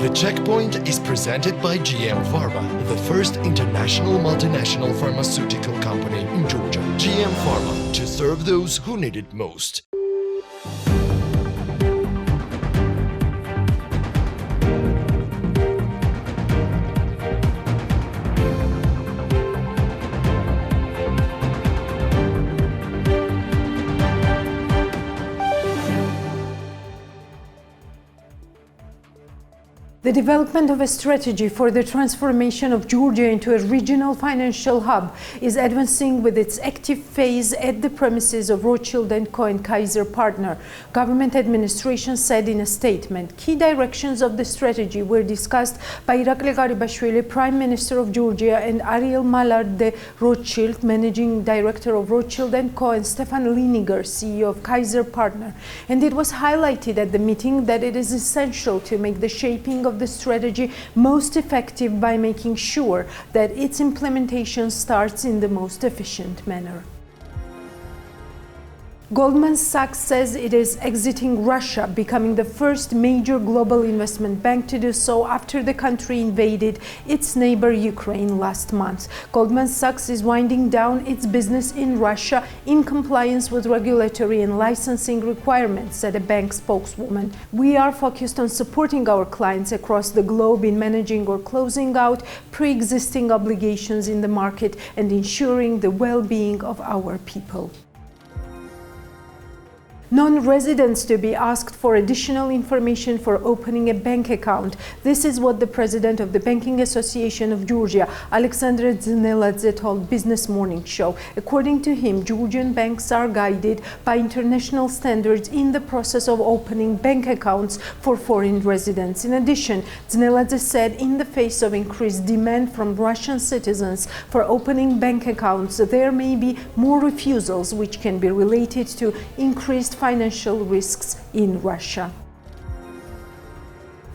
The Checkpoint is presented by GM Pharma, the first international multinational pharmaceutical company in Georgia. GM Pharma, to serve those who need it most. The development of a strategy for the transformation of Georgia into a regional financial hub is advancing with its active phase at the premises of Rothschild & Co and Kaiser Partner. Government administration said in a statement, key directions of the strategy were discussed by Irakli Garibashvili, Prime Minister of Georgia, and Ariel Malard de Rothschild, Managing Director of Rothschild & Co, and Stefan Liniger, CEO of Kaiser Partner. And it was highlighted at the meeting that it is essential to make the shaping of the strategy most effective by making sure that its implementation starts in the most efficient manner. Goldman Sachs says it is exiting Russia, becoming the first major global investment bank to do so after the country invaded its neighbor Ukraine last month. Goldman Sachs is winding down its business in Russia in compliance with regulatory and licensing requirements, said a bank spokeswoman. We are focused on supporting our clients across the globe in managing or closing out pre-existing obligations in the market and ensuring the well-being of our people. Non-residents to be asked for additional information for opening a bank account. This is what the president of the Banking Association of Georgia, Alexandra Dzneladze, told Business Morning Show. According to him, Georgian banks are guided by international standards in the process of opening bank accounts for foreign residents. In addition, Dzneladze said in the face of increased demand from Russian citizens for opening bank accounts, there may be more refusals which can be related to increased financial risks in Russia.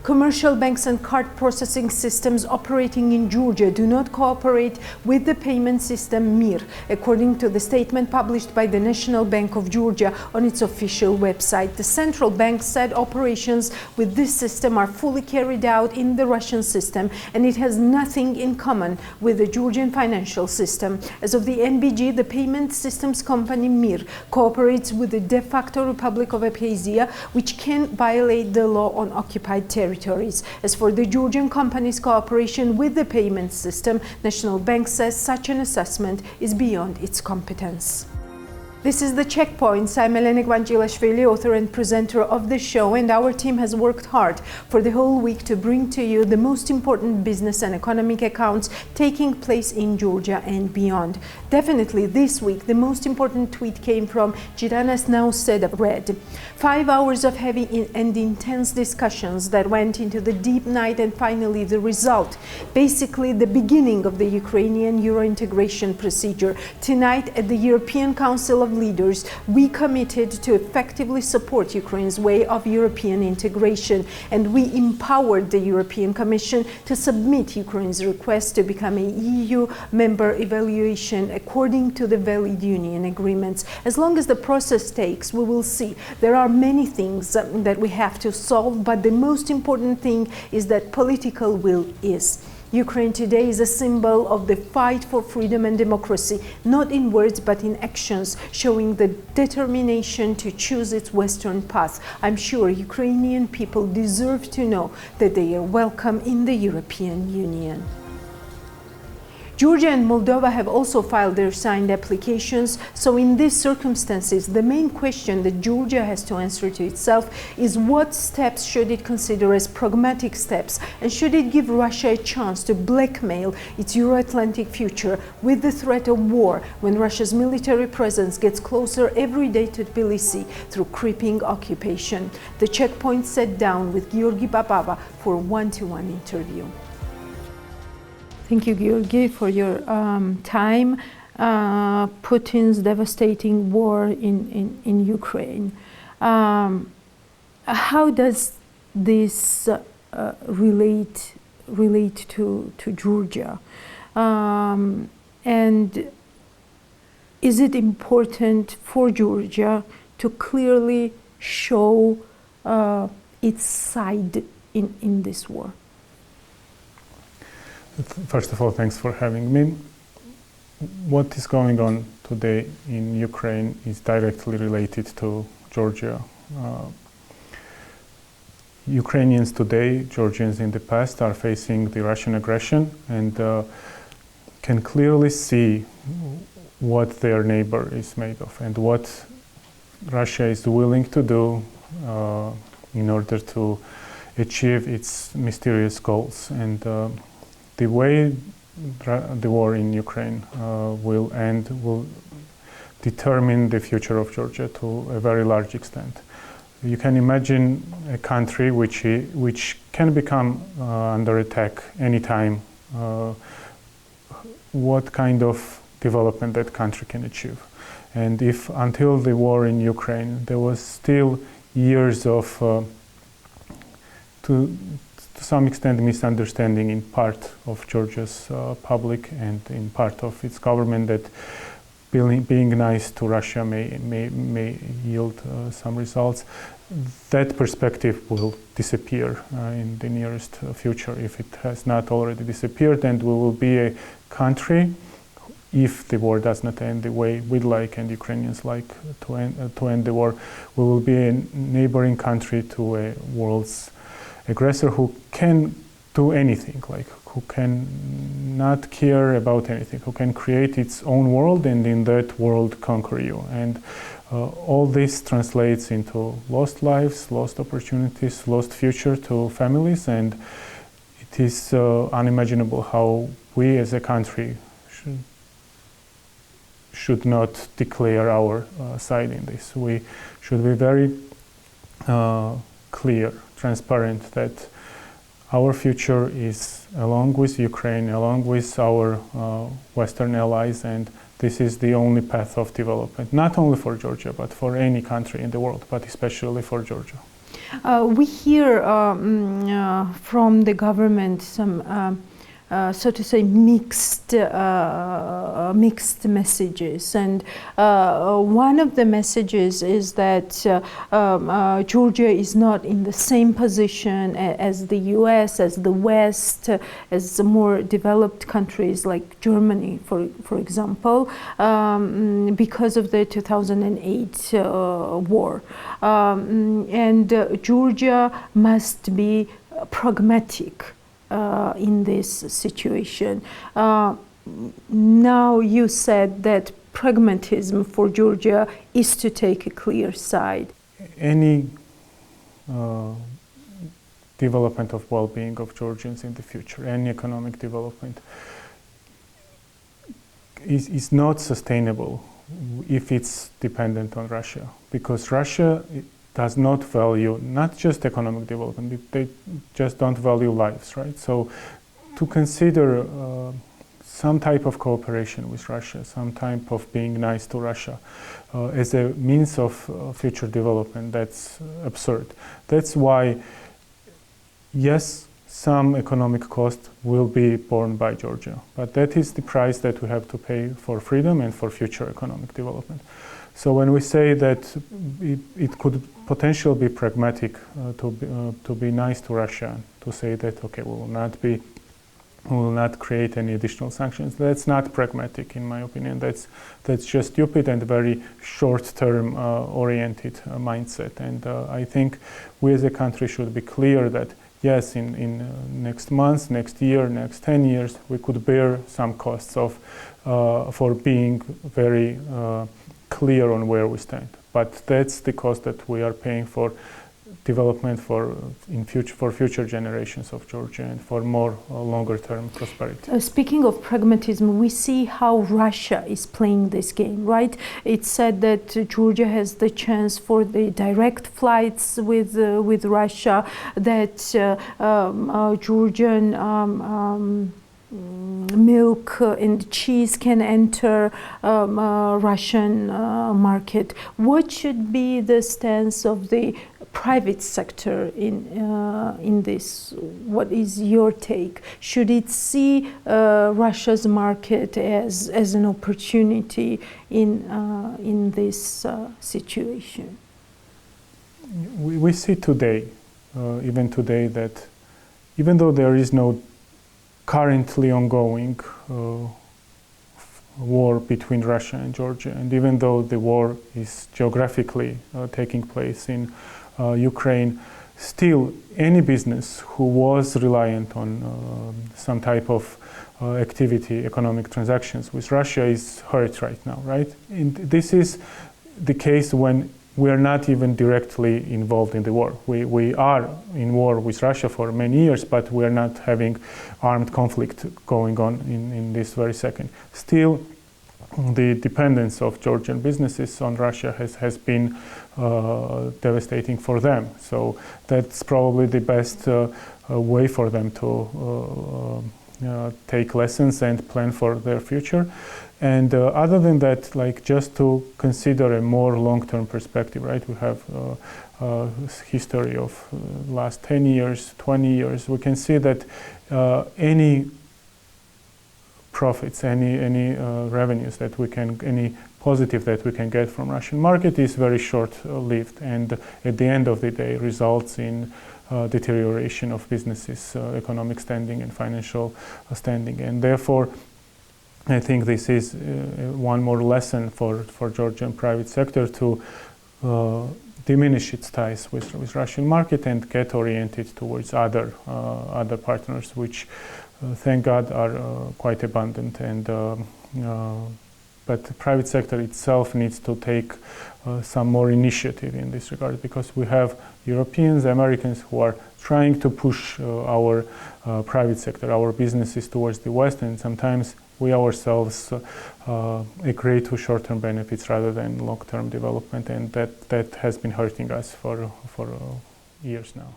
Commercial banks and card processing systems operating in Georgia do not cooperate with the payment system MIR, according to the statement published by the National Bank of Georgia on its official website. The central bank said operations with this system are fully carried out in the Russian system and it has nothing in common with the Georgian financial system. As of the NBG, the payment systems company MIR cooperates with the de facto Republic of Abkhazia, which can violate the law on occupied territory. As for the Georgian company's cooperation with the payment system, National Bank says such an assessment is beyond its competence. This is The Checkpoint. I'm Elena Gvanchilashvili, author and presenter of the show, and our team has worked hard for the whole week to bring to you the most important business and economic accounts taking place in Georgia and beyond. Definitely this week, the most important tweet came from Gitanas Nauseda, read, 5 hours of heavy and intense discussions that went into the deep night and finally the result, basically the beginning of the Ukrainian Euro integration procedure. Tonight at the European Council of Leaders, we committed to effectively support Ukraine's way of European integration, and we empowered the European Commission to submit Ukraine's request to become a EU member evaluation according to the valid union agreements. As long as the process takes, we will see. There are many things that we have to solve, but the most important thing is that political will is. Ukraine today is a symbol of the fight for freedom and democracy, not in words but in actions, showing the determination to choose its Western path. I'm sure Ukrainian people deserve to know that they are welcome in the European Union. Georgia and Moldova have also filed their signed applications, so in these circumstances, the main question that Georgia has to answer to itself is what steps should it consider as pragmatic steps, and should it give Russia a chance to blackmail its Euro-Atlantic future with the threat of war when Russia's military presence gets closer every day to Tbilisi through creeping occupation. The Checkpoint sat down with Georgi Babava for a one-to-one interview. Thank you, Georgi, for your time. Putin's devastating war in Ukraine. How does this relate to Georgia? And is it important for Georgia to clearly show its side in this war? First of all, thanks for having me. What is going on today in Ukraine is directly related to Georgia. Ukrainians today, Georgians in the past, are facing the Russian aggression and can clearly see what their neighbor is made of and what Russia is willing to do in order to achieve its mysterious goals. And the way the war in Ukraine will end will determine the future of Georgia to a very large extent. You can imagine a country which can become under attack anytime. What kind of development that country can achieve. And if until the war in Ukraine there was still years of to some extent misunderstanding in part of Georgia's public and in part of its government that being nice to Russia may yield some results, that perspective will disappear in the nearest future if it has not already disappeared, and we will be a country, if the war does not end the way we'd like and Ukrainians like to end the war, we will be a neighboring country to a world's aggressor who can do anything, like who can not care about anything, who can create its own world and in that world conquer you. And all this translates into lost lives, lost opportunities, lost future to families, and it is unimaginable how we as a country should not declare our side in this. We should be very clear, transparent that our future is along with Ukraine, along with our Western allies, and this is the only path of development, not only for Georgia, but for any country in the world, but especially for Georgia. We hear from the government some so to say mixed messages, and one of the messages is that Georgia is not in the same position as the US, as the West, as the more developed countries like Germany, for example, because of the 2008 war, and Georgia must be pragmatic in this situation. Now you said that pragmatism for Georgia is to take a clear side. Any development of well-being of Georgians in the future, any economic development is not sustainable if it's dependent on Russia, because Russia does not value not just economic development, they just don't value lives, right? So to consider some type of cooperation with Russia, some type of being nice to Russia as a means of future development, that's absurd. That's why, yes, some economic cost will be borne by Georgia, but that is the price that we have to pay for freedom and for future economic development. So when we say that it could potentially be pragmatic to be nice to Russia, to say that okay, we will not create any additional sanctions, that's not pragmatic in my opinion. That's just stupid and very short-term oriented mindset. And I think we as a country should be clear that yes, in next month, next year, next 10 years, we could bear some costs of for being very clear on where we stand, but that's the cost that we are paying for development for future generations of Georgia and for more longer term prosperity. Speaking of pragmatism, we see how Russia is playing this game, right? It's said that Georgia has the chance for the direct flights with Russia, that Georgian milk and cheese can enter Russian market. What should be the stance of the private sector in this? What is your take? Should it see Russia's market as an opportunity in this situation? We see today even today that even though there is no currently ongoing war between Russia and Georgia, and even though the war is geographically taking place in Ukraine, still any business who was reliant on some type of activity, economic transactions with Russia is hurt right now, right? And this is the case when we are not even directly involved in the war. We are in war with Russia for many years, but we are not having armed conflict going on in this very second. Still, the dependence of Georgian businesses on Russia has been devastating for them. So that's probably the best way for them to take lessons and plan for their future. And other than that, like just to consider a more long-term perspective, right? We have a history of last 10 years, 20 years. We can see that any profits, any revenues that we can, any positive that we can get from Russian market is very short-lived, and at the end of the day results in deterioration of businesses' economic standing and financial standing. And therefore, I think this is one more lesson for Georgian private sector to diminish its ties with Russian market and get oriented towards other partners, which thank God are quite abundant. And but the private sector itself needs to take some more initiative in this regard, because we have Europeans, Americans who are trying to push our private sector, our businesses towards the West, and sometimes we ourselves agree to short-term benefits rather than long-term development, and that has been hurting us for years now.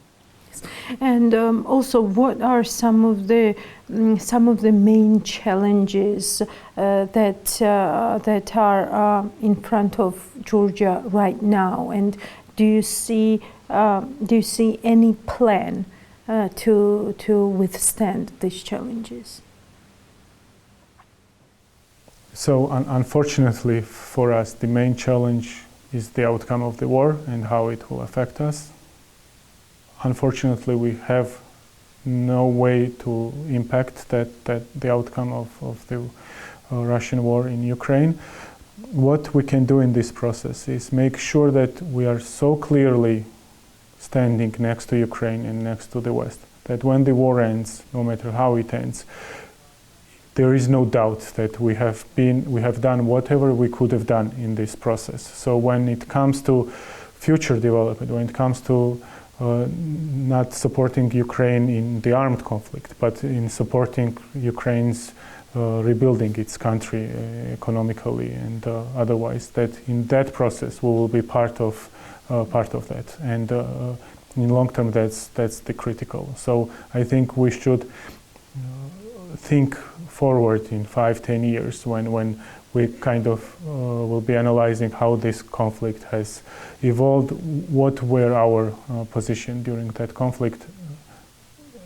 And also, what are some of the main challenges that are in front of Georgia right now? And do you see any plan to withstand these challenges? So unfortunately for us, the main challenge is the outcome of the war and how it will affect us. Unfortunately, we have no way to impact the outcome of the Russian war in Ukraine. What we can do in this process is make sure that we are so clearly standing next to Ukraine and next to the West, that when the war ends, no matter how it ends, there is no doubt that we have done whatever we could have done in this process. So when it comes to future development, when it comes to not supporting Ukraine in the armed conflict, but in supporting Ukraine's rebuilding its country economically and otherwise, that in that process we will be part of that. And in long term, that's the critical. So I think we should think forward in 5-10 years when we kind of will be analyzing how this conflict has evolved, what were our position during that conflict.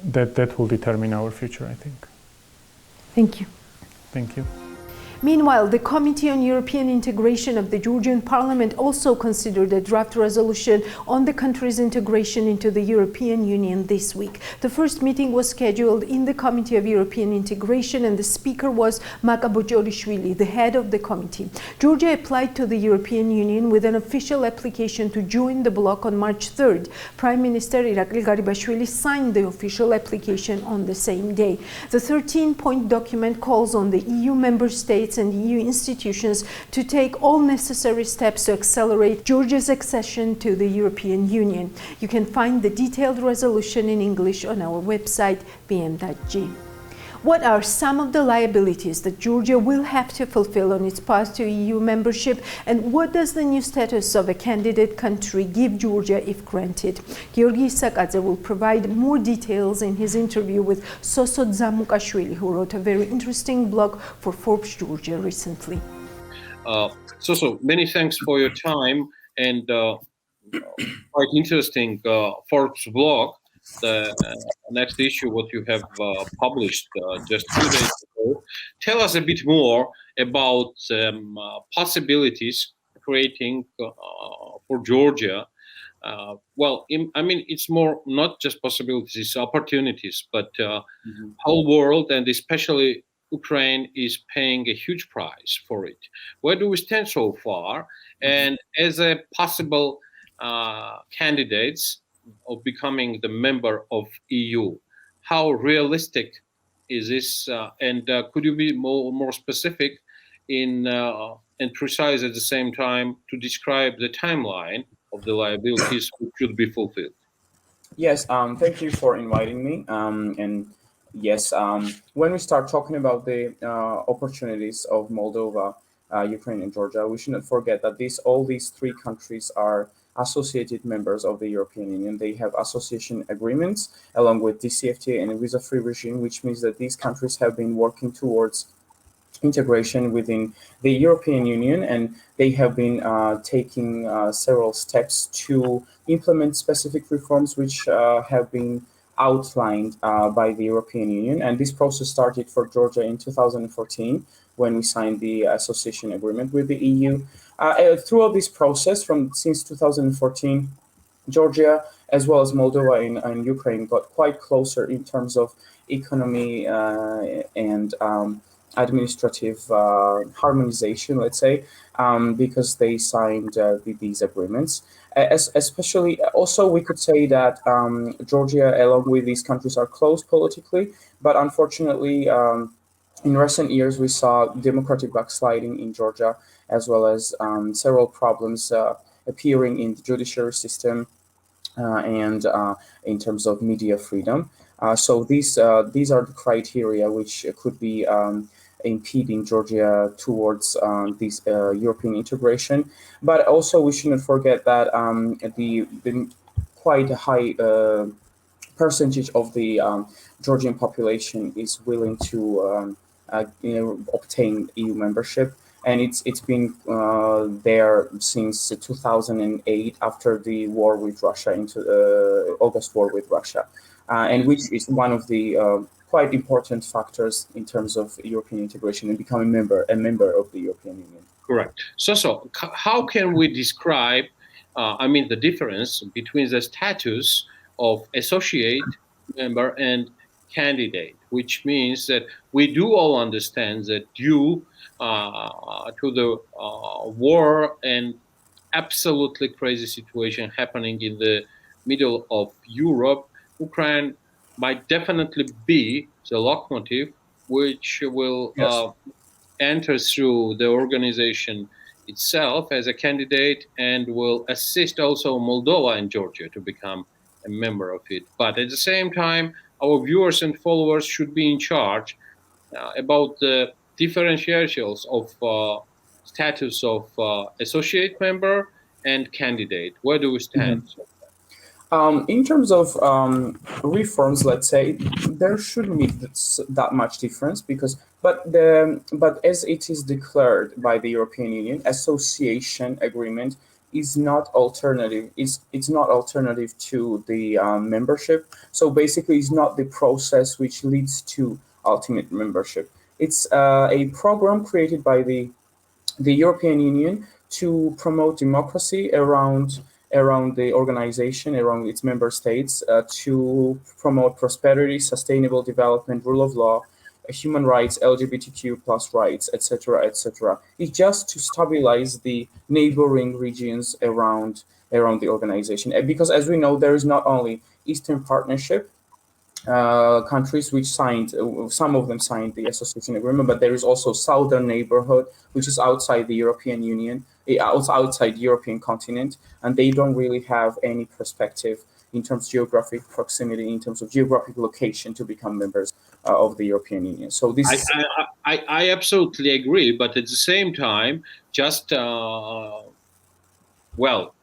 That will determine our future, I think. Thank you. Thank you. Meanwhile, the Committee on European Integration of the Georgian Parliament also considered a draft resolution on the country's integration into the European Union this week. The first meeting was scheduled in the Committee of European Integration, and the speaker was Maka Bochorishvili, the head of the committee. Georgia applied to the European Union with an official application to join the bloc on March 3rd. Prime Minister Irakli Garibashvili signed the official application on the same day. The 13-point document calls on the EU member states and EU institutions to take all necessary steps to accelerate Georgia's accession to the European Union. You can find the detailed resolution in English on our website, bm.g. What are some of the liabilities that Georgia will have to fulfill on its path to EU membership, and what does the new status of a candidate country give Georgia if granted? Georgi Isakadze will provide more details in his interview with Soso Dzamukashvili, who wrote a very interesting blog for Forbes Georgia recently. Soso, many thanks for your time, and quite interesting Forbes blog. The next issue, what you have published just 2 days ago. Tell us a bit more about possibilities creating for Georgia I mean, it's more not just possibilities, it's opportunities, but whole world and especially Ukraine is paying a huge price for it. Where do we stand so far? And as a possible candidates of becoming the member of EU, how realistic is this? And could you be more specific in and precise at the same time to describe the timeline of the liabilities which should be fulfilled? Yes, thank you for inviting me. And yes, when we start talking about the opportunities of Moldova, Ukraine, and Georgia, we shouldn't forget that all these three countries are associated members of the European Union. They have association agreements along with DCFTA and a visa-free regime, which means that these countries have been working towards integration within the European Union, and they have been taking several steps to implement specific reforms which have been outlined by the European Union. And this process started for Georgia in 2014 when we signed the association agreement with the EU. Throughout this process, since 2014, Georgia, as well as Moldova and Ukraine, got quite closer in terms of economy and administrative harmonization, let's say, because they signed these agreements. Especially, also, we could say that Georgia, along with these countries, are close politically, but unfortunately, in recent years, we saw democratic backsliding in Georgia, as well as several problems appearing in the judiciary system and in terms of media freedom. So these are the criteria which could be impeding Georgia towards this European integration. But also, we shouldn't forget that the quite high percentage of the Georgian population is willing to obtain EU membership, and it's been there since 2008 after the war with Russia, into August war with Russia, and which is one of the quite important factors in terms of European integration and becoming a member of the European Union. Correct. So how can we describe, the difference between the status of associate member and candidate, which means that we do all understand that due to the war and absolutely crazy situation happening in the middle of Europe, Ukraine might definitely be the locomotive which will enter through the organization itself as a candidate and will assist also Moldova and Georgia to become a member of it. But at the same time, our viewers and followers should be in charge about the differentials of status of associate member and candidate. Where do we stand? Mm-hmm. In terms of reforms, let's say, there shouldn't be that much difference but as it is declared by the European Union, association agreement is not alternative. It's not alternative to the membership. So basically, it's not the process which leads to ultimate membership. It's a program created by the European Union to promote democracy around the organization, around its member states, to promote prosperity, sustainable development, rule of law, human rights, LGBTQ plus rights, etc., etc. It's just to stabilize the neighboring regions around the organization. Because as we know, there is not only Eastern Partnership countries which signed, some of them signed the association agreement, but there is also Southern Neighborhood, which is outside the European Union, outside European continent, and they don't really have any perspective in terms of geographic proximity, in terms of geographic location to become members of the European Union. So this I absolutely agree, but at the same time, just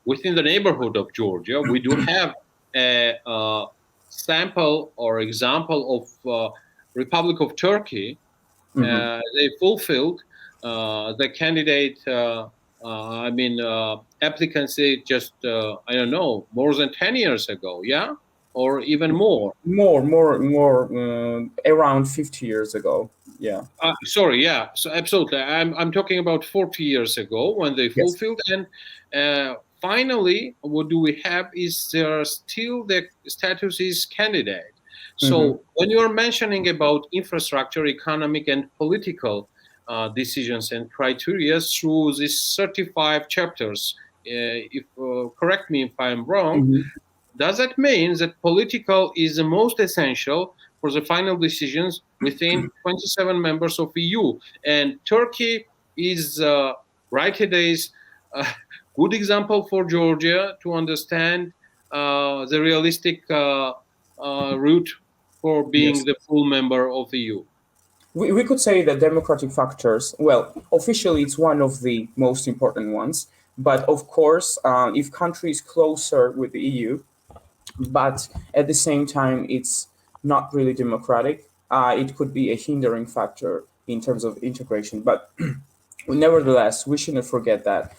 within the neighborhood of Georgia, we do have a sample or example of Republic of Turkey. They fulfilled the candidate applicancy just more than 10 years ago, or even more around 50 years ago. So absolutely, I'm talking about 40 years ago when they fulfilled. And finally, what do we have is there are still the status is candidate. So when you are mentioning about infrastructure, economic and political decisions and criteria through these 35 chapters, if correct me if I'm wrong, does that mean that political is the most essential for the final decisions within 27 members of EU? And Turkey is right today's good example for Georgia to understand the realistic route for being Yes. the full member of the EU. We could say that democratic factors, well, officially it's one of the most important ones. But of course, if country is closer with the EU, but at the same time it's not really democratic, it could be a hindering factor in terms of integration. But nevertheless, we shouldn't forget that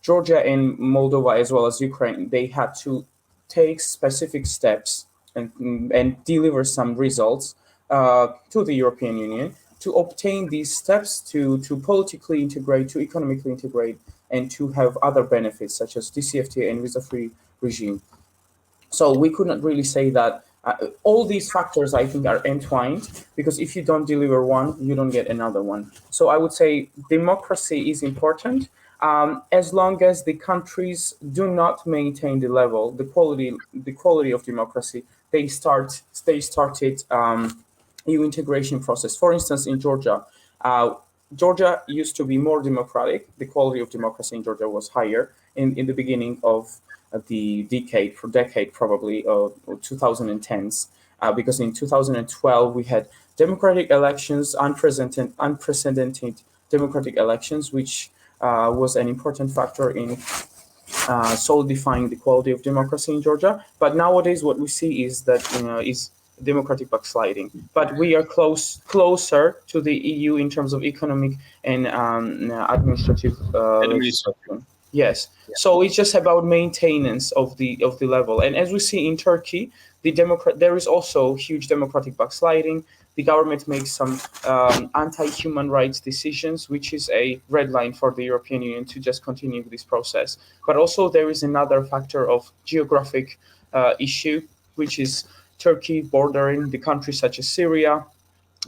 Georgia and Moldova, as well as Ukraine, they had to take specific steps and deliver some results to the European Union to obtain these steps to politically integrate, to economically integrate, and to have other benefits such as DCFTA and visa-free regime. So we could not really say that all these factors, I think, are entwined, because if you don't deliver one, you don't get another one. So I would say democracy is important as long as the countries do not maintain the level, the quality of democracy. They started EU integration process. For instance, in Georgia, Georgia used to be more democratic. The quality of democracy in Georgia was higher in the beginning of the decade probably of 2010s, because in 2012 we had democratic elections, unprecedented democratic elections, which was an important factor in solidifying the quality of democracy in Georgia. But nowadays what we see is that is democratic backsliding. But we are closer to the EU in terms of economic and administrative legislation. Yes. So it's just about maintenance of the level. And as we see in Turkey, there is also huge democratic backsliding. The government makes some anti-human rights decisions, which is a red line for the European Union to just continue this process. But also there is another factor of geographic issue, which is Turkey bordering the countries such as Syria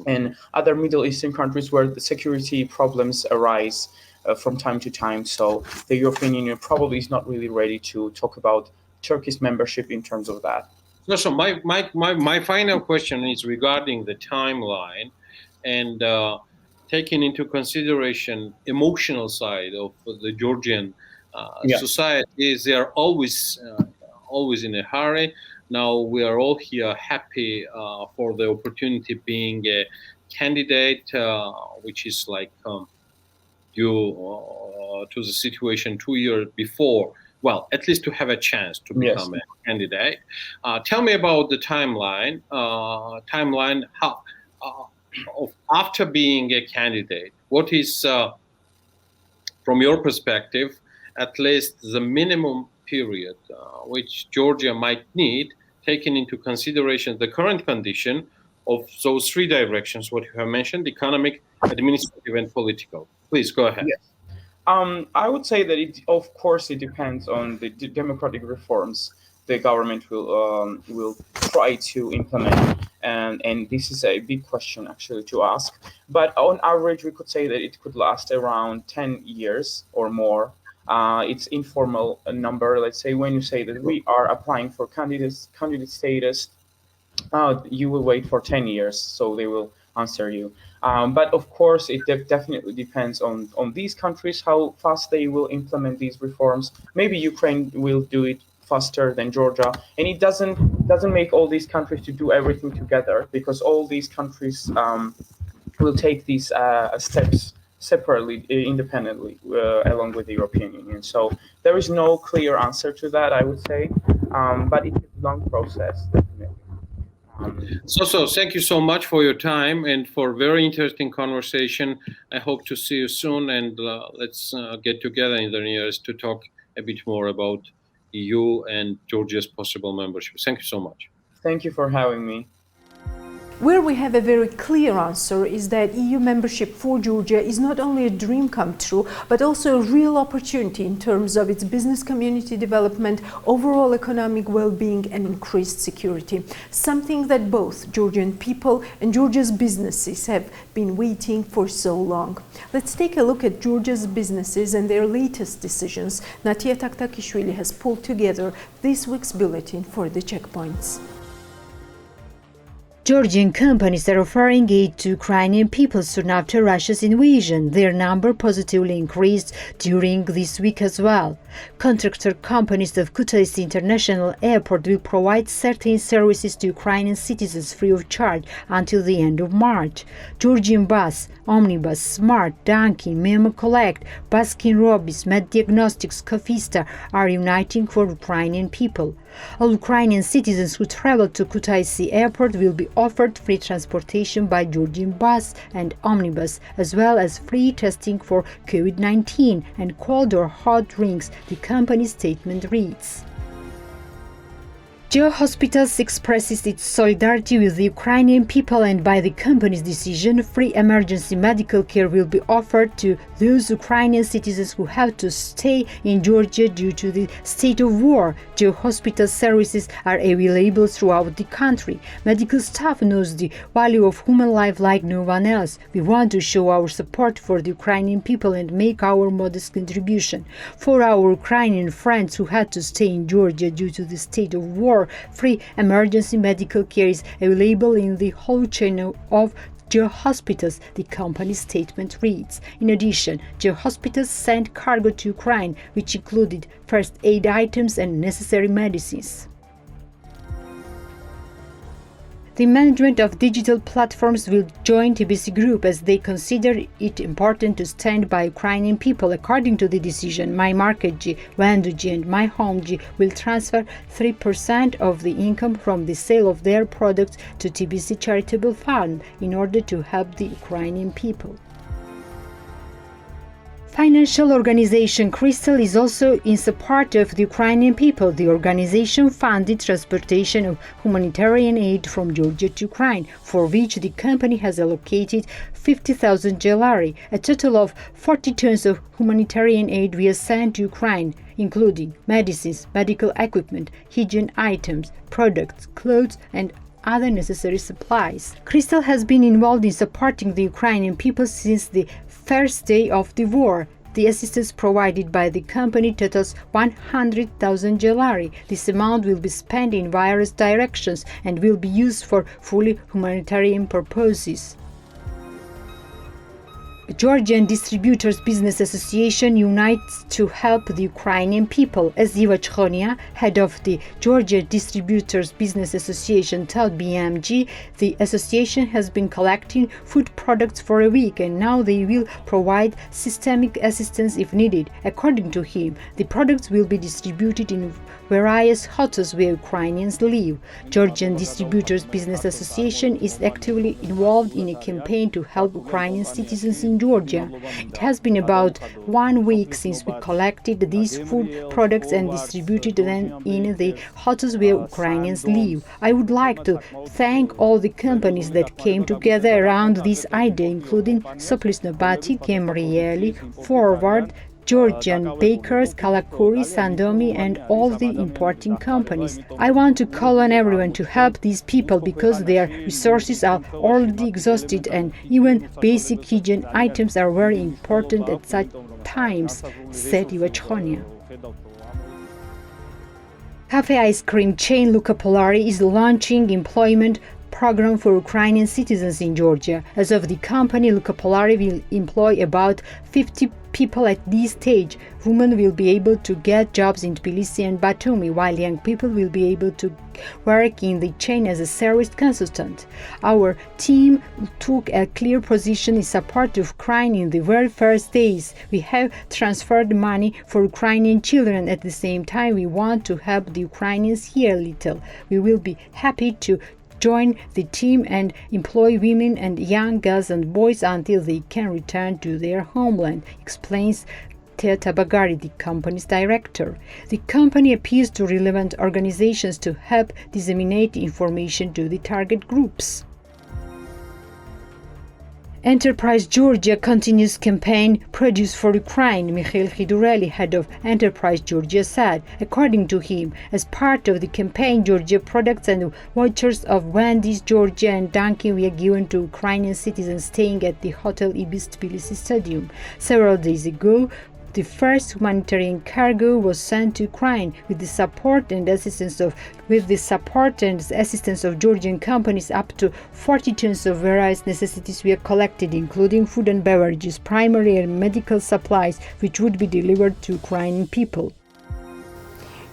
and other Middle Eastern countries where the security problems arise from time to time. So the European Union probably is not really ready to talk about Turkey's membership in terms of that. So my final question is regarding the timeline and taking into consideration emotional side of the Georgian society. They are always in a hurry. Now we are all here happy for the opportunity being a candidate, which is like due to the situation 2 years before. Well, at least to have a chance to become a candidate. Tell me about the timeline. How after being a candidate, what is, from your perspective, at least the minimum period which Georgia might need, taking into consideration the current condition of those three directions, what you have mentioned: economic, administrative, and political. Please go ahead. Yes. I would say that of course, it depends on the democratic reforms the government will try to implement, and this is a big question actually to ask. But on average, we could say that it could last around 10 years or more. It's informal number. Let's say when you say that we are applying for candidate status, you will wait for 10 years, so they will answer you. But of course, it definitely depends on these countries, how fast they will implement these reforms. Maybe Ukraine will do it faster than Georgia, and it doesn't make all these countries to do everything together, because all these countries will take these steps separately, independently, along with the European Union. So there is no clear answer to that, I would say, but it's a long process, definitely. So thank you so much for your time and for very interesting conversation. I hope to see you soon, and let's get together in the near years to talk a bit more about EU and Georgia's possible membership. Thank you so much. Thank you for having me. Where we have a very clear answer is that EU membership for Georgia is not only a dream come true, but also a real opportunity in terms of its business community development, overall economic well-being and increased security. Something that both Georgian people and Georgia's businesses have been waiting for so long. Let's take a look at Georgia's businesses and their latest decisions. Natia Taktakishvili has pulled together this week's bulletin for the checkpoints. Georgian companies are offering aid to Ukrainian people soon after Russia's invasion. Their number positively increased during this week as well. Contractor companies of Kutaisi International Airport will provide certain services to Ukrainian citizens free of charge until the end of March. Georgian Bus, Omnibus, Smart, Dunkin, Memo Collect, Baskin Robbins, Med Diagnostics, Cofista are uniting for Ukrainian people. All Ukrainian citizens who travel to Kutaisi Airport will be offered free transportation by Georgian Bus and Omnibus, as well as free testing for COVID-19 and cold or hot drinks, the company statement reads. Geo Hospitals expresses its solidarity with the Ukrainian people, and by the company's decision, free emergency medical care will be offered to those Ukrainian citizens who have to stay in Georgia due to the state of war. Geo Hospital services are available throughout the country. Medical staff knows the value of human life like no one else. We want to show our support for the Ukrainian people and make our modest contribution. For our Ukrainian friends who had to stay in Georgia due to the state of war, free emergency medical care is available in the whole chain of Geo Hospitals, the company's statement reads. In addition, Geo Hospitals sent cargo to Ukraine, which included first aid items and necessary medicines. The management of digital platforms will join TBC Group as they consider it important to stand by Ukrainian people. According to the decision, MyMarketG, Vendogy and MyHomeG will transfer 3% of the income from the sale of their products to TBC Charitable Fund in order to help the Ukrainian people. Financial organization Crystal is also in support of the Ukrainian people. The organization funded transportation of humanitarian aid from Georgia to Ukraine, for which the company has allocated 50,000 gelari. A total of 40 tons of humanitarian aid were sent to Ukraine, including medicines, medical equipment, hygiene items, products, clothes, and other necessary supplies. Crystal has been involved in supporting the Ukrainian people since the first day of the war. The assistance provided by the company totals 100,000 gelari. This amount will be spent in various directions and will be used for fully humanitarian purposes. Georgian Distributors Business Association unites to help the Ukrainian people. As Eva Chkhonia, head of the Georgia Distributors Business Association, told BMG, the association has been collecting food products for a week and now they will provide systemic assistance if needed. According to him, the products will be distributed in various hotels where Ukrainians live. Georgian Distributors Business Association is actively involved in a campaign to help Ukrainian citizens in Georgia. It has been about 1 week since we collected these food products and distributed them in the hotels where Ukrainians live. I would like to thank all the companies that came together around this idea, including Soplis Nobati, Gemrieli, Forward, Georgian Bakers, Kalakuri, Sandomi, and all the importing companies. I want to call on everyone to help these people because their resources are already exhausted and even basic hygiene items are very important at such times, said Eva Chkhonia. Cafe ice cream chain Luca Polari is launching employment program for Ukrainian citizens in Georgia. As of the company, Luca Polari will employ about 50 people at this stage. Women will be able to get jobs in Tbilisi and Batumi, while young people will be able to work in the chain as a service consultant. Our team took a clear position in support of Ukraine in the very first days. We have transferred money for Ukrainian children. At the same time, we want to help the Ukrainians here a little. We will be happy to join the team and employ women and young girls and boys until they can return to their homeland, explains Teta Bagari, the company's director. The company appeals to relevant organizations to help disseminate information to the target groups. Enterprise Georgia continues campaign Produce for Ukraine. Mikhail Khidureli, head of Enterprise Georgia, said, according to him, as part of the campaign, Georgia products and vouchers of Wendy's, Georgia and Dunkin' were given to Ukrainian citizens staying at the Hotel Ibis Tbilisi Stadium. Several days ago, the first humanitarian cargo was sent to Ukraine with the support and assistance of Georgian companies. Up to 40 tons of various necessities were collected, including food and beverages, primary and medical supplies, which would be delivered to Ukrainian people.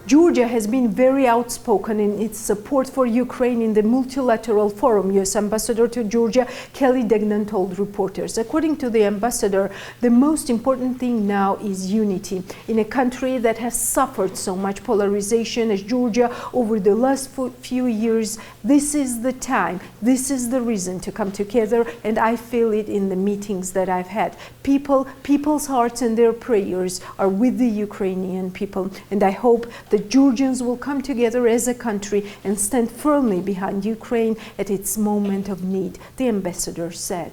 Georgia has been very outspoken in its support for Ukraine in the multilateral forum, U.S. Ambassador to Georgia Kelly Degnan told reporters. According to the ambassador, the most important thing now is unity. In a country that has suffered so much polarization as Georgia over the last few years, this is the time, this is the reason to come together, and I feel it in the meetings that I've had. People's hearts and their prayers are with the Ukrainian people, and I hope the Georgians will come together as a country and stand firmly behind Ukraine at its moment of need, the ambassador said.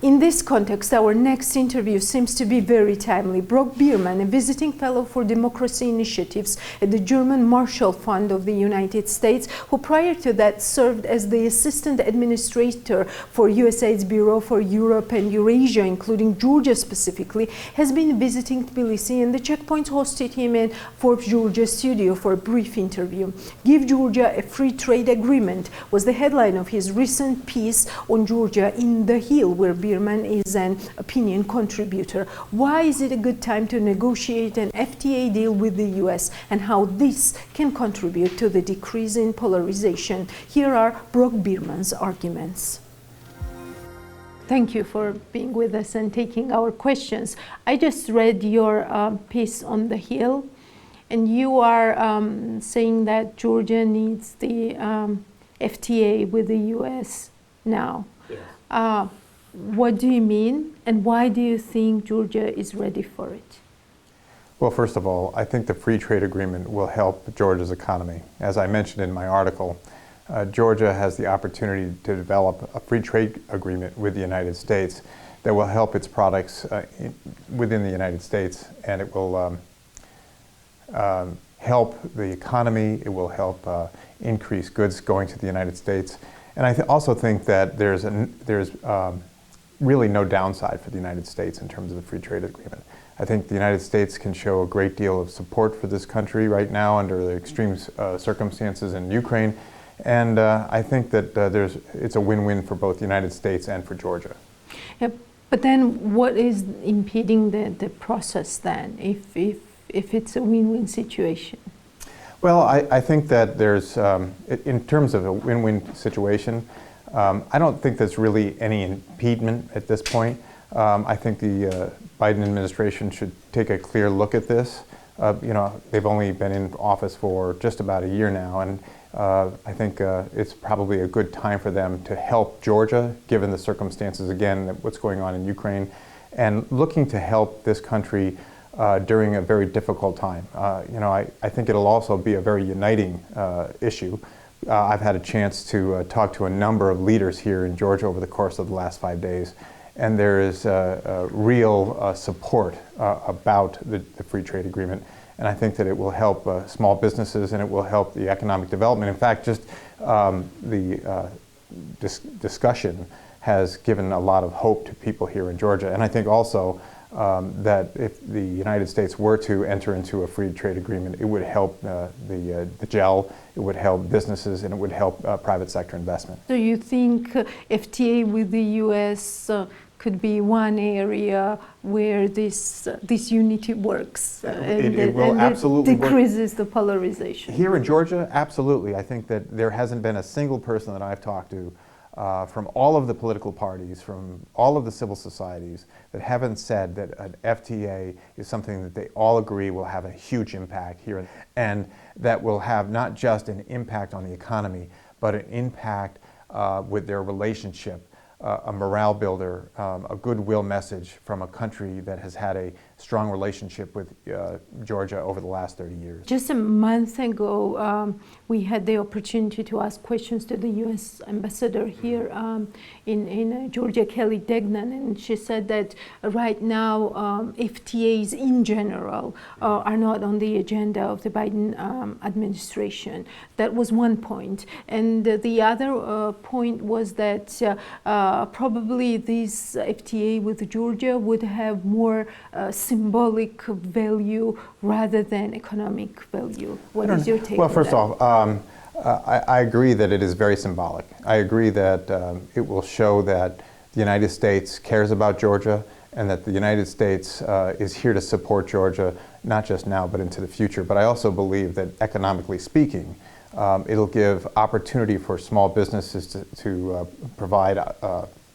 In this context, our next interview seems to be very timely. Brock Bierman, a visiting fellow for democracy initiatives at the German Marshall Fund of the United States, who prior to that served as the assistant administrator for USAID's Bureau for Europe and Eurasia, including Georgia specifically, has been visiting Tbilisi, and the Checkpoints hosted him in Forbes Georgia studio for a brief interview. Give Georgia a Free Trade Agreement was the headline of his recent piece on Georgia in The Hill, where Bierman is an opinion contributor. Why is it a good time to negotiate an FTA deal with the US, and how this can contribute to the decrease in polarization? Here are Brock Bierman's arguments. Thank you for being with us and taking our questions. I just read your piece on The Hill, and you are saying that Georgia needs the FTA with the US now. Yes. What do you mean, and why do you think Georgia is ready for it? Well, first of all, I think the free trade agreement will help Georgia's economy. As I mentioned in my article, Georgia has the opportunity to develop a free trade agreement with the United States that will help its products within the United States, and it will help the economy. It will help increase goods going to the United States. And I also think that there's really no downside for the United States in terms of the free trade agreement. I think the United States can show a great deal of support for this country right now under the extreme circumstances in Ukraine, and I think that it's a win-win for both the United States and for Georgia. Yeah, but then what is impeding the process then, if it's a win-win situation? Well, I think that there's, in terms of a win-win situation, I don't think there's really any impediment at this point. I think the Biden administration should take a clear look at this. They've only been in office for just about a year now, and I think it's probably a good time for them to help Georgia, given the circumstances, again, what's going on in Ukraine, and looking to help this country during a very difficult time. I think it'll also be a very uniting issue. I've had a chance to talk to a number of leaders here in Georgia over the course of the last 5 days, and there is real support about the free trade agreement, and I think that it will help small businesses and it will help the economic development. In fact, just the discussion has given a lot of hope to people here in Georgia, and I think also that if the United States were to enter into a free trade agreement, it would help the GEL, it would help businesses, and it would help private sector investment. So you think FTA with the U.S. Could be one area where this unity works It will absolutely decreases the polarization? Here in Georgia, absolutely. I think that there hasn't been a single person that I've talked to from all of the political parties, from all of the civil societies, that haven't said that an FTA is something that they all agree will have a huge impact here, and that will have not just an impact on the economy, but an impact with their relationship, a morale builder, a goodwill message from a country that has had a strong relationship with Georgia over the last 30 years. Just a month ago, we had the opportunity to ask questions to the U.S. ambassador here in Georgia, Kelly Degnan, and she said that right now FTAs in general are not on the agenda of the Biden administration. That was one point. And the other point was that probably this FTA with Georgia would have more symbolic value rather than economic value. What is your take Well, on first that? off, I agree that it is very symbolic. I agree that it will show that the United States cares about Georgia and that the United States is here to support Georgia, not just now, but into the future. But I also believe that economically speaking, it'll give opportunity for small businesses to provide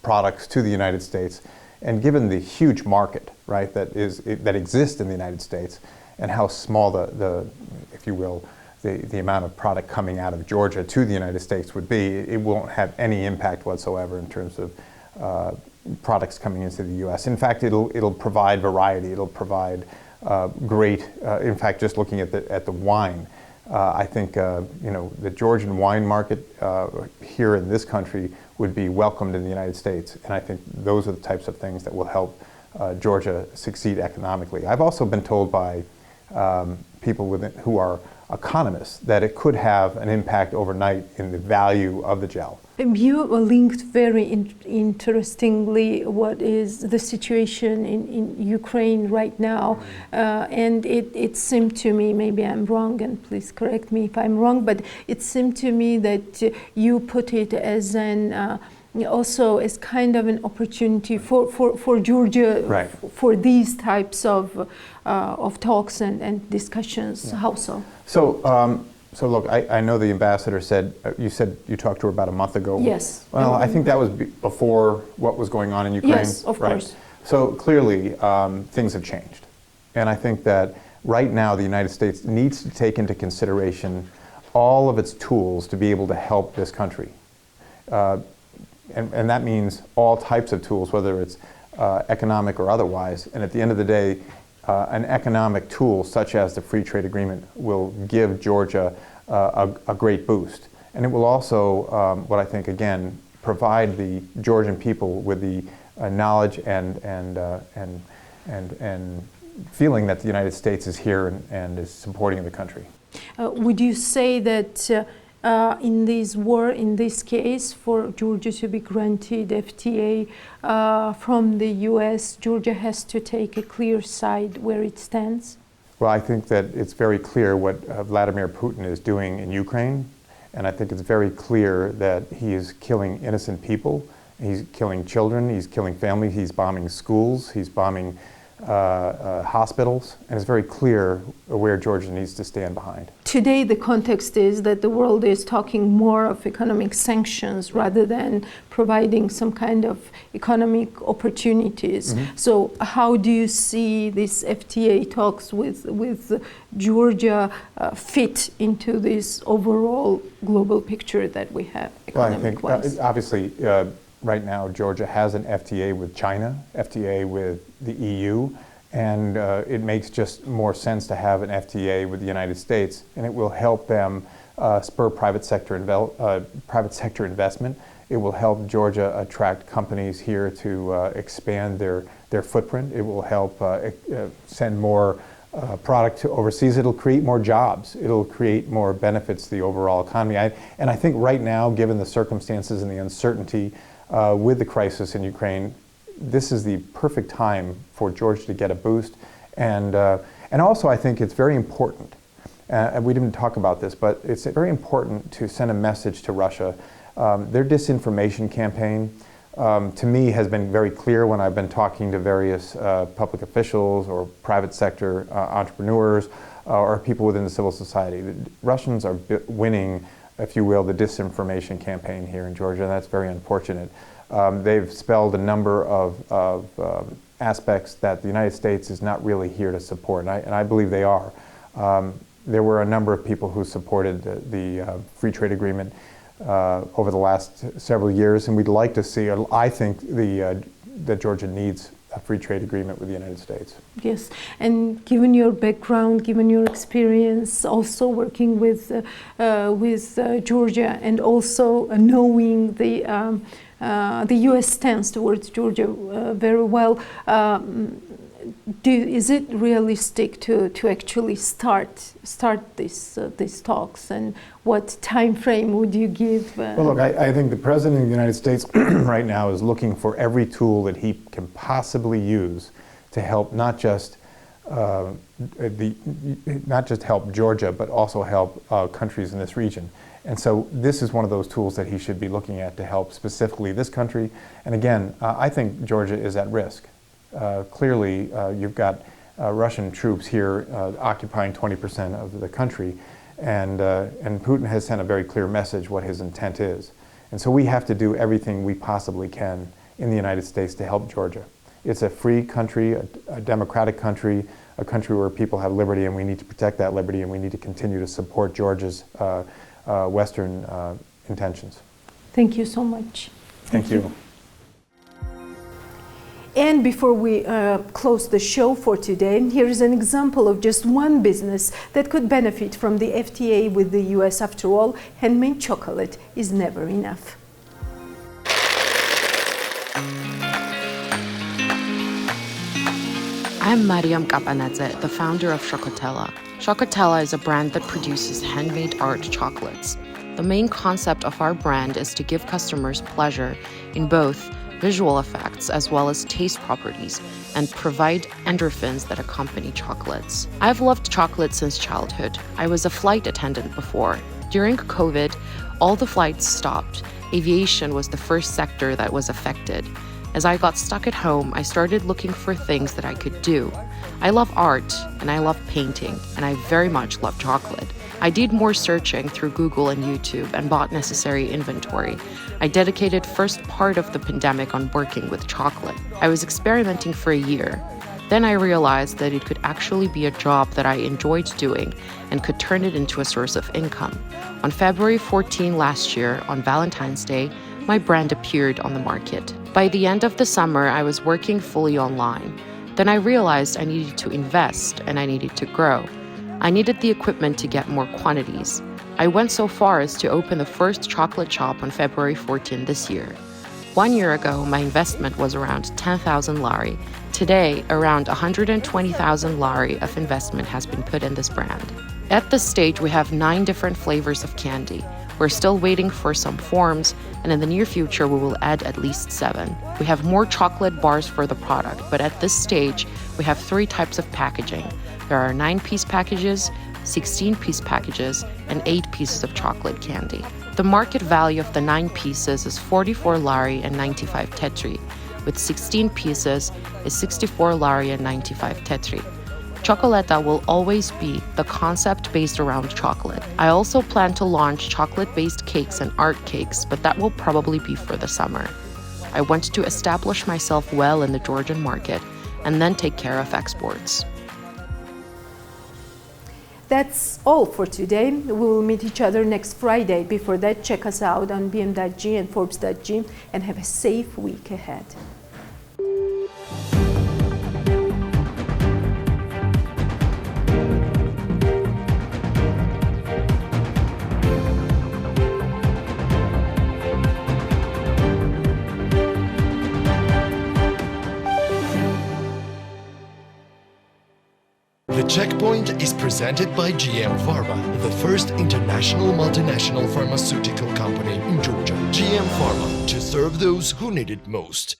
products to the United States. And given the huge market, right, that exists in the United States, and how small the if you will, the amount of product coming out of Georgia to the United States would be, it won't have any impact whatsoever in terms of products coming into the U.S. In fact, it'll provide variety. It'll provide great. In fact, just looking at the wine, I think the Georgian wine market here in this country would be welcomed in the United States, and I think those are the types of things that will help Georgia succeed economically. I've also been told by people who are economists that it could have an impact overnight in the value of the gel. You linked very interestingly what is the situation in Ukraine right now, and it seemed to me, maybe I'm wrong, and please correct me if I'm wrong, but it seemed to me that you put it as an also as kind of an opportunity for Georgia, right, for these types of talks and discussions. Yeah. How so? So look, I know the ambassador said you talked to her about a month ago. Yes. Well, I think that was before what was going on in Ukraine. Yes, of course. So clearly things have changed. And I think that right now the United States needs to take into consideration all of its tools to be able to help this country. And that means all types of tools, whether it's economic or otherwise. And at the end of the day, an economic tool such as the free trade agreement will give Georgia a great boost. And it will also, what I think, again, provide the Georgian people with the knowledge and feeling that the United States is here and is supporting the country. Would you say that in this case, for Georgia to be granted FTA from the U.S., Georgia has to take a clear side where it stands? Well, I think that it's very clear what Vladimir Putin is doing in Ukraine, and I think it's very clear that he is killing innocent people. He's killing children, he's killing families, he's bombing schools, he's bombing hospitals, and it's very clear where Georgia needs to stand behind. Today, the context is that the world is talking more of economic sanctions rather than providing some kind of economic opportunities. Mm-hmm. So how do you see this FTA talks with Georgia fit into this overall global picture that we have economic-wise? Well, I think obviously right now Georgia has an FTA with China, FTA with the EU, and it makes just more sense to have an FTA with the United States, and it will help them spur private sector investment. It will help Georgia attract companies here to expand their footprint. It will help send more product to overseas. It'll create more jobs. It'll create more benefits to the overall economy. And I think right now, given the circumstances and the uncertainty with the crisis in Ukraine, this is the perfect time for Georgia to get a boost. And also I think it's very important, and we didn't talk about this, but it's very important to send a message to Russia. Their disinformation campaign, to me, has been very clear when I've been talking to various public officials or private sector entrepreneurs or people within the civil society. The Russians are winning, if you will, the disinformation campaign here in Georgia, and that's very unfortunate. They've spelled a number of aspects that the United States is not really here to support, and I believe they are. There were a number of people who supported the free trade agreement over the last several years, and we'd like to see, I think that Georgia needs a free trade agreement with the United States. Yes, and given your background, given your experience, also working with Georgia, and also knowing the U.S. stance towards Georgia very well, is it realistic to actually start these talks, and what time frame would you give? Well, look, I think the President of the United States right now is looking for every tool that he can possibly use to help not just help Georgia, but also help countries in this region. And so this is one of those tools that he should be looking at to help specifically this country. And again, I think Georgia is at risk. Clearly, you've got Russian troops here occupying 20% of the country, and Putin has sent a very clear message what his intent is. And so we have to do everything we possibly can in the United States to help Georgia. It's a free country, a democratic country, a country where people have liberty, and we need to protect that liberty, and we need to continue to support Georgia's Western intentions. Thank you so much. Thank you. And before we close the show for today, here is an example of just one business that could benefit from the FTA with the US. After all, handmade chocolate is never enough. I'm Mariam Kapanadze, the founder of Chocotella. Chocotella is a brand that produces handmade art chocolates. The main concept of our brand is to give customers pleasure in both visual effects as well as taste properties, and provide endorphins that accompany chocolates. I've loved chocolate since childhood. I was a flight attendant before. During COVID, all the flights stopped. Aviation was the first sector that was affected. As I got stuck at home, I started looking for things that I could do. I love art, and I love painting, and I very much love chocolate. I did more searching through Google and YouTube and bought necessary inventory. I dedicated first part of the pandemic on working with chocolate. I was experimenting for a year. Then I realized that it could actually be a job that I enjoyed doing and could turn it into a source of income. On February 14 last year, on Valentine's Day, my brand appeared on the market. By the end of the summer, I was working fully online. Then I realized I needed to invest and I needed to grow. I needed the equipment to get more quantities. I went so far as to open the first chocolate shop on February 14 this year. 1 year ago, my investment was around 10,000 lari. Today, around 120,000 lari of investment has been put in this brand. At this stage, we have 9 different flavors of candy. We're still waiting for some forms, and in the near future, we will add at least 7. We have more chocolate bars for the product, but at this stage, we have 3 types of packaging. There are 9-piece packages, 16-piece packages, and 8 pieces of chocolate candy. The market value of the 9 pieces is 44 lari and 95 tetri. With 16 pieces is 64 lari and 95 tetri. Chocoletta will always be the concept based around chocolate. I also plan to launch chocolate-based cakes and art cakes, but that will probably be for the summer. I want to establish myself well in the Georgian market and then take care of exports. That's all for today. We will meet each other next Friday. Before that, check us out on bm.g and forbes.g and have a safe week ahead. The Checkpoint is presented by GM Pharma, the first international multinational pharmaceutical company in Georgia. GM Pharma, to serve those who need it most.